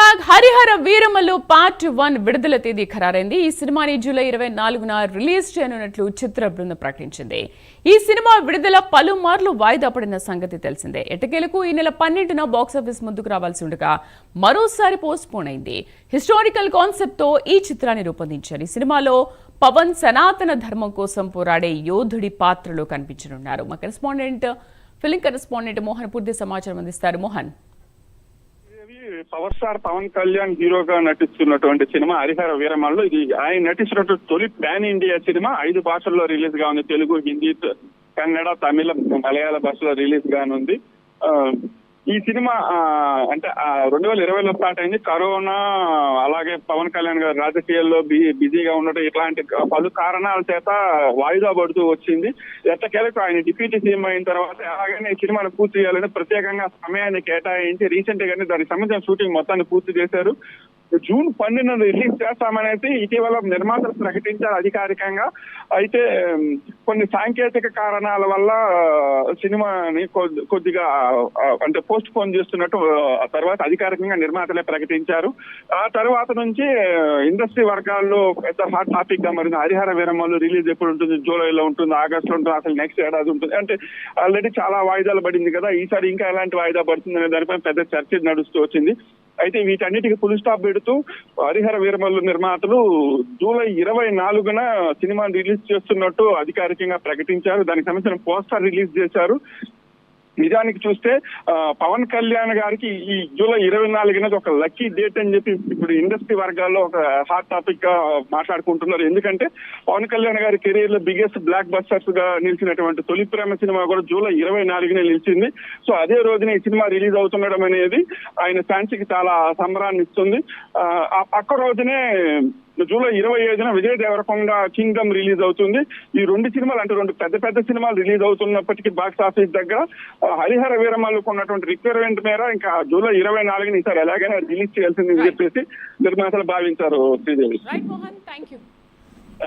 Back. Harihara Veeramallu part 1 విడుదల తేదీ ఖరారైంది. ఈ సినిమాని జూలై 24న రిలీజ్ చేయనున్నట్లు చిత్ర బృందం ప్రకటించింది. ఈ సినిమా విడుదల పలుమార్లు వాయిదా పడిన సంగతి తెలిసిందే. ఎట్టకేలకు ఈ నెల 12న బాక్సాఫీస్ ముందుకు రావాల్సి ఉండగా మరోసారి పోస్ట్ పోన్ అయింది. హిస్టారికల్ కాన్సెప్ట్ తో ఈ చిత్రాన్ని రూపొందించారు. ఈ సినిమాలో పవన్ సనాతన ధర్మం కోసం పోరాడే యోధుడి పాత్రలో కనిపించనున్నారు. మా ఫిలిం కరెస్పాండెంట్ మోహన్ పూర్తి సమాచారం అందిస్తారు. మోహన్, పవర్ స్టార్ పవన్ కళ్యాణ్ హీరోగా నటిస్తున్నటువంటి సినిమా హరిహర వీరమల్లు. ఇది ఆయన నటిస్తున్నటువంటి తొలి పాన్ ఇండియా సినిమా. 5 భాషల్లో రిలీజ్ గా ఉంది. తెలుగు, హిందీ, కన్నడ, తమిళ, మలయాళ భాషలో రిలీజ్ గానుంది. ఈ సినిమా అంటే 2020లో స్టార్ట్ అయింది. కరోనా, అలాగే పవన్ కళ్యాణ్ గారు రాజకీయాల్లో బిజీగా ఉండటం, ఇట్లాంటి పలు కారణాల చేత వాయిదా పడుతూ వచ్చింది. ఎట్టకేలకు ఆయన డిప్యూటీ సీఎం అయిన తర్వాత అలాగనే ఈ సినిమాను పూర్తి చేయాలని ప్రత్యేకంగా సమయాన్ని కేటాయించి రీసెంట్ గానే దానికి సంబంధించిన షూటింగ్ మొత్తాన్ని పూర్తి చేశారు. జూన్ 12న రిలీజ్ చేస్తామనేసి ఇటీవల నిర్మాతలు ప్రకటించారు అధికారికంగా. అయితే కొన్ని సాంకేతిక కారణాల వల్ల సినిమాని కొద్దిగా అంటే పోస్ట్ పోన్ చేస్తున్నట్టు తర్వాత అధికారికంగా నిర్మాతలే ప్రకటించారు. ఆ తర్వాత నుంచి ఇండస్ట్రీ వర్గాల్లో పెద్ద హాట్ టాపిక్ గా మరి హరిహర వీరమల్లు రిలీజ్ ఎప్పుడు ఉంటుంది, జూలైలో ఉంటుంది, ఆగస్టులో ఉంటుంది, అసలు నెక్స్ట్ ఏడాది ఉంటుంది అంటే ఆల్రెడీ చాలా వాయిదాలు పడింది కదా, ఈసారి ఇంకా ఎలాంటి వాయిదా పడుతుంది అనే దానిపై పెద్ద చర్చ నడుస్తూ వచ్చింది. అయితే వీటన్నిటికీ ఫుల్ స్టాప్ పెడుతూ హరిహర వీరమల్లు నిర్మాతలు జూలై 24న సినిమాని రిలీజ్ చేస్తున్నట్టు అధికారికంగా ప్రకటించారు. దానికి సంబంధించిన పోస్టర్ రిలీజ్ చేశారు. నిజానికి చూస్తే పవన్ కళ్యాణ్ గారికి ఈ జూలై 24న ఒక లక్కీ డేట్ అని చెప్పి ఇప్పుడు ఇండస్ట్రీ వర్గాల్లో ఒక హాట్ టాపిక్ గా మాట్లాడుకుంటున్నారు. ఎందుకంటే పవన్ కళ్యాణ్ గారి కెరీర్ లో బిగ్గెస్ట్ బ్లాక్ బస్టర్స్ గా నిలిచినటువంటి తొలి ప్రేమ సినిమా కూడా జూలై 24నే నిలిచింది. సో అదే రోజున ఈ సినిమా రిలీజ్ అవుతుండడం అనేది ఆయన ఫ్యాన్స్ కి చాలా సంబరాన్ని ఇస్తుంది. పక్క రోజునే జూలై 25న విజయ్ దేవరకొండ కింగ్డమ్ రిలీజ్ అవుతుంది. ఈ 2 సినిమాలు అంటే 2 పెద్ద సినిమాలు రిలీజ్ అవుతున్నప్పటికీ బాక్స్ ఆఫీస్ దగ్గర హరిహర వీరమల్లుకు ఉన్నటువంటి రిక్వైర్మెంట్ మేర ఇంకా జూలై 24ని ఈసారి ఎలాగైనా రిలీజ్ చేయాల్సిందని చెప్పేసి నిర్మాతలు భావించారు. శ్రీదేవి.